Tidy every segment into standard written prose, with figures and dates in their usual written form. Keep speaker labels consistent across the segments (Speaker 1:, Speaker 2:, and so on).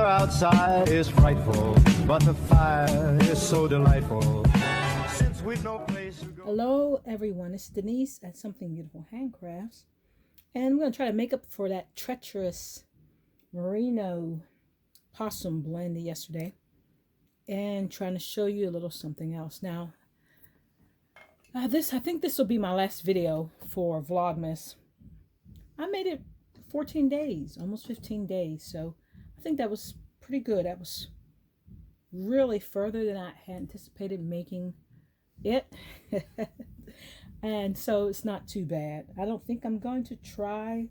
Speaker 1: weather outside is frightful, but the fire is so delightful. Since we've no place to go.
Speaker 2: Hello everyone, it's Denise at Something Beautiful Handcrafts, and I'm going to try to make up for that treacherous merino possum blend yesterday and trying to show you a little something else. Now, I think this will be my last video for Vlogmas. I made it 14 days, almost 15 days, so I think that was pretty good. That was really further than I had anticipated making it. And so it's not too bad. I don't think I'm going to try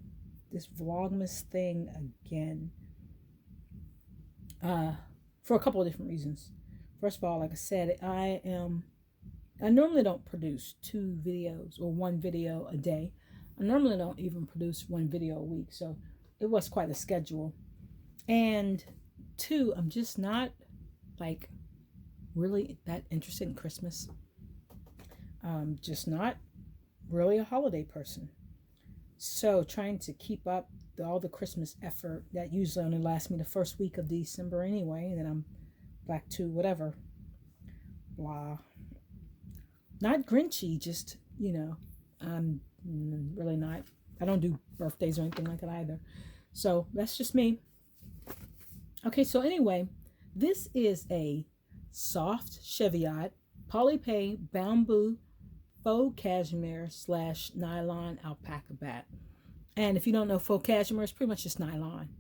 Speaker 2: this Vlogmas thing again for a couple of different reasons. First of all, like I said, I normally don't produce 2 videos or 1 video a day. I normally don't even produce 1 video a week, so it was quite a schedule. And 2, I'm just not like really that interested in Christmas. Just not really a holiday person. So trying to keep up all the Christmas effort that usually only lasts me the first week of December anyway, and then I'm back to whatever. Blah. Not Grinchy, just, you know, I'm really not. I don't do birthdays or anything like that either. So that's just me. Okay, so anyway, this is a soft cheviot polypay bamboo faux cashmere / nylon alpaca bat. And if you don't know faux cashmere, it's pretty much just nylon.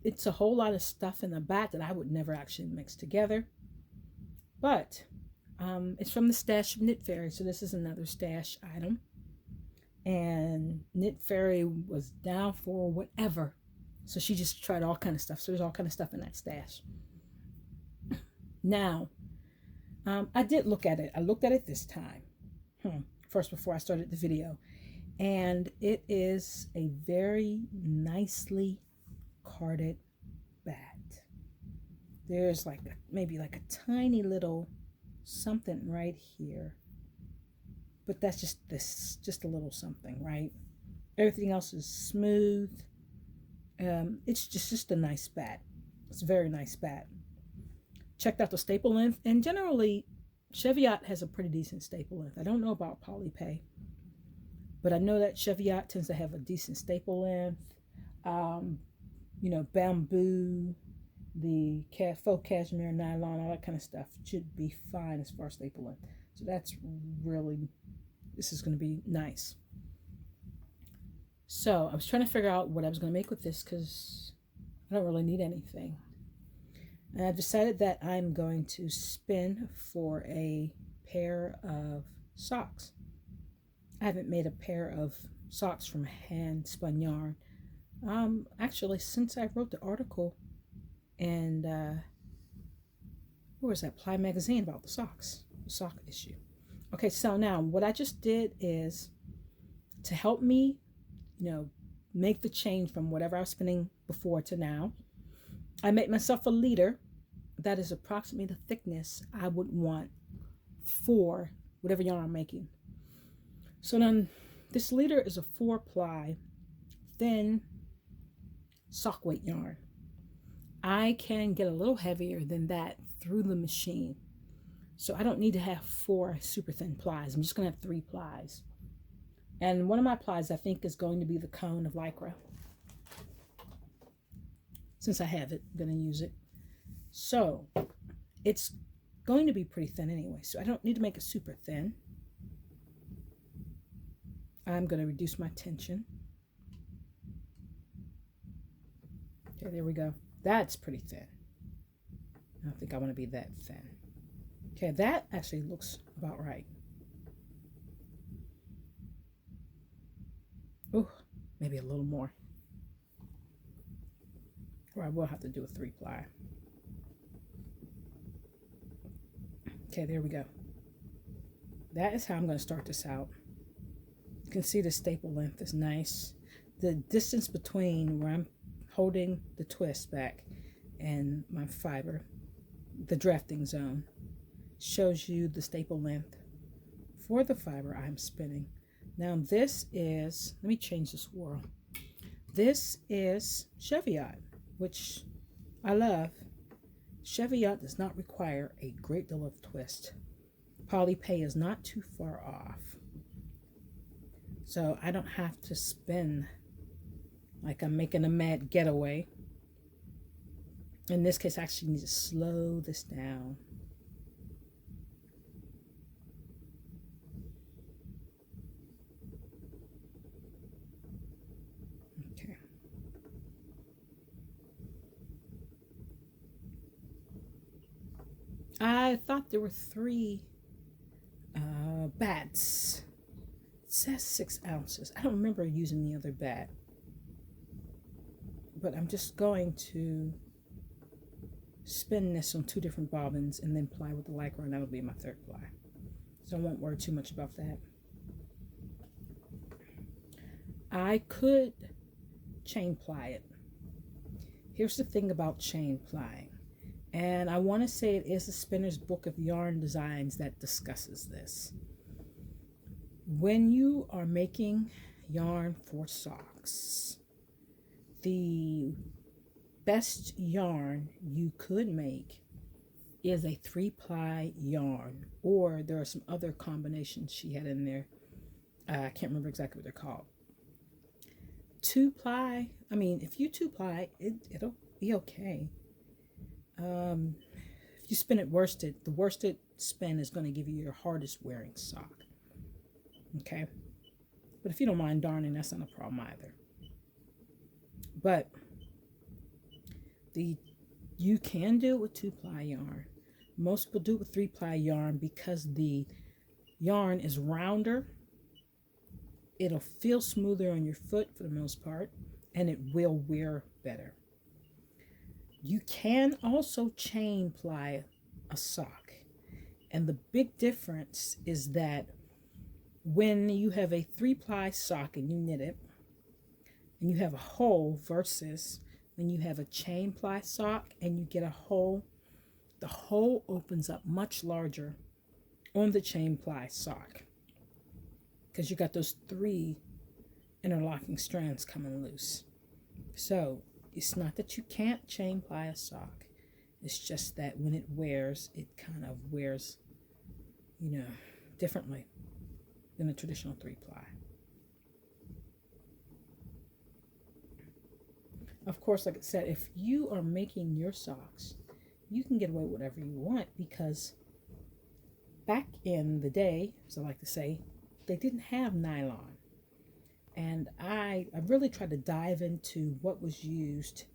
Speaker 2: It's a whole lot of stuff in the bat that I would never actually mix together. But it's from the stash of Knit Fairy, so this is another stash item. And Knit Fairy was down for whatever. So she just tried all kind of stuff. So there's all kind of stuff in that stash. Now, I did look at it. I looked at it this time. First, before I started the video. And it is a very nicely carded bat. There's like maybe like a tiny little something right here. But that's just a little something, right? Everything else is smooth. It's just a nice bat. It's a very nice bat. Checked out the staple length, and generally cheviot has a pretty decent staple length. I don't know about polypay, but I know that cheviot tends to have a decent staple length. You know, bamboo, the faux cashmere, nylon, all that kind of stuff should be fine as far as staple length. So that's really, this is going to be nice. So I was trying to figure out what I was going to make with this because I don't really need anything. And I've decided that I'm going to spin for a pair of socks. I haven't made a pair of socks from Handspun Yarn. Actually, since I wrote the article and where was that? Ply magazine about the socks, the sock issue. Okay, so now what I just did is to help me, you know, make the change from whatever I was spinning before to now. I made myself a leader that is approximately the thickness I would want for whatever yarn I'm making. So then this leader is a 4-ply thin sock weight yarn. I can get a little heavier than that through the machine. So I don't need to have 4 super thin plies. I'm just going to have 3 plies. And one of my plies I think is going to be the cone of Lycra. Since I have it, I'm going to use it. So it's going to be pretty thin anyway, so I don't need to make it super thin. I'm going to reduce my tension. Okay, there we go. That's pretty thin. I don't think I want to be that thin. Okay, that actually looks about right. Oh, maybe a little more. Or I will have to do a 3-ply. Okay, there we go. That is how I'm going to start this out. You can see the staple length is nice. The distance between where I'm holding the twist back and my fiber, the drafting zone, shows you the staple length for the fiber I'm spinning. Now this is, let me change the swirl. This is Cheviot, which I love. Cheviot does not require a great deal of twist. Polypay is not too far off. So I don't have to spin like I'm making a mad getaway. In this case, I actually need to slow this down. Okay. I thought there were 3 bats. It says 6 ounces. I don't remember using the other bat. But I'm just going to spin this on 2 different bobbins and then ply with the lycra, and that'll be my 3rd ply. So I won't worry too much about that. I could chain ply it. Here's the thing about chain plying, and I want to say it is the Spinner's Book of Yarn Designs that discusses this. When you are making yarn for socks, the best yarn you could make is a 3-ply yarn, or there are some other combinations she had in there. I can't remember exactly what they're called. 2-ply, I mean, if you 2-ply, it'll be okay. If you spin it worsted, the worsted spin is going to give you your hardest wearing sock. Okay? But if you don't mind darning, that's not a problem either. But you can do it with 2-ply yarn. Most people do it with 3-ply yarn because the yarn is rounder. It'll feel smoother on your foot for the most part, and it will wear better. You can also chain ply a sock, and the big difference is that when you have a 3-ply sock and you knit it, and you have a hole versus when you have a chain ply sock and you get a hole, the hole opens up much larger on the chain ply sock because you got those 3 interlocking strands coming loose. So it's not that you can't chain ply a sock. It's just that when it wears, it kind of wears, differently than a traditional 3-ply. Of course, like I said, if you are making your socks, you can get away with whatever you want, because back in the day, as I like to say, they didn't have nylon. And I really tried to dive into what was used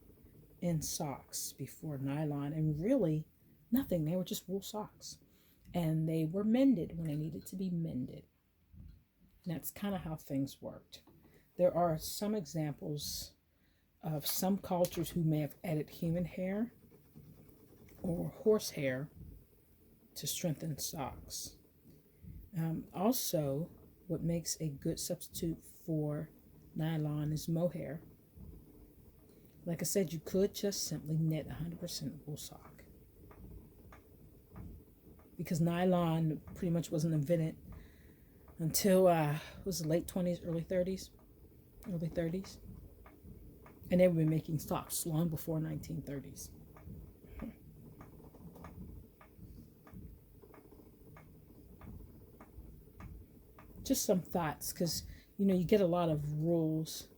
Speaker 2: in socks before nylon, and really nothing. They were just wool socks. And they were mended when they needed to be mended. And that's kind of how things worked. There are some examples of some cultures who may have added human hair or horse hair to strengthen socks. Also, what makes a good substitute for nylon is mohair. Like I said, you could just simply knit 100% wool sock, because nylon pretty much wasn't invented until was the late 20s, early 30s. And they were making socks long before 1930s. Just some thoughts, because you get a lot of rules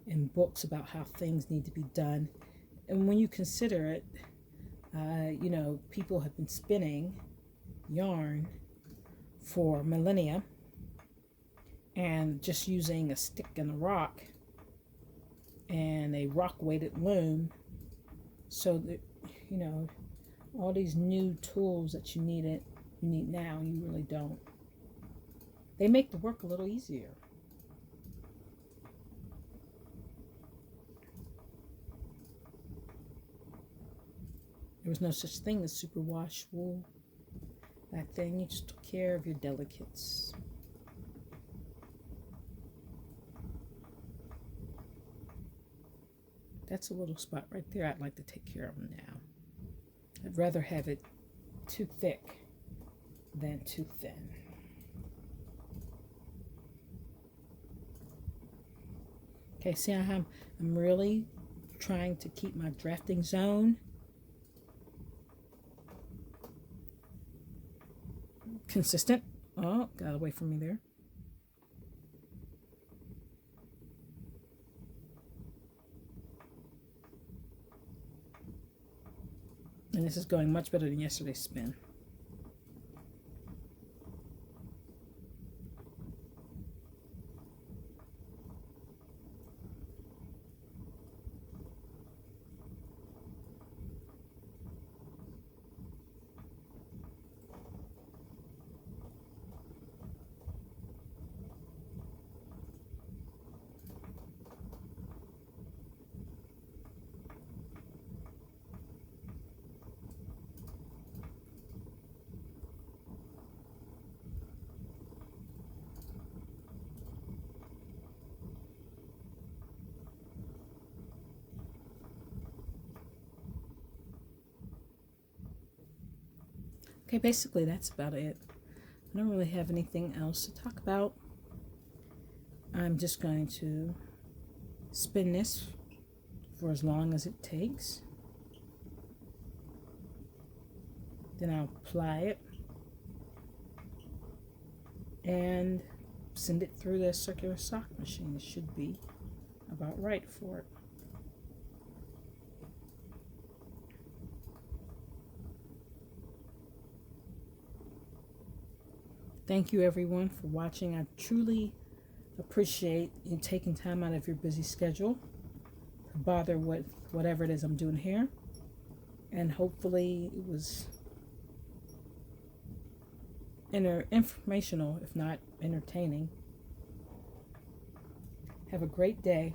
Speaker 2: in books about how things need to be done, and when you consider it, people have been spinning yarn for millennia, and just using a stick and a rock and a rock weighted loom, so that all these new tools that you need now, you really don't. They make the work a little easier. There was no such thing as superwash wool back then. You just took care of your delicates. That's a little spot right there. I'd like to take care of them now. I'd rather have it too thick than too thin. Okay, see how I'm really trying to keep my drafting zone consistent. Oh, got away from me there. And this is going much better than yesterday's spin. Okay, basically that's about it. I don't really have anything else to talk about. I'm just going to spin this for as long as it takes. Then I'll apply it and send it through the circular sock machine. It should be about right for it. Thank you everyone for watching. I truly appreciate you taking time out of your busy schedule to bother with whatever it is I'm doing here. And hopefully it was informational, if not entertaining. Have a great day.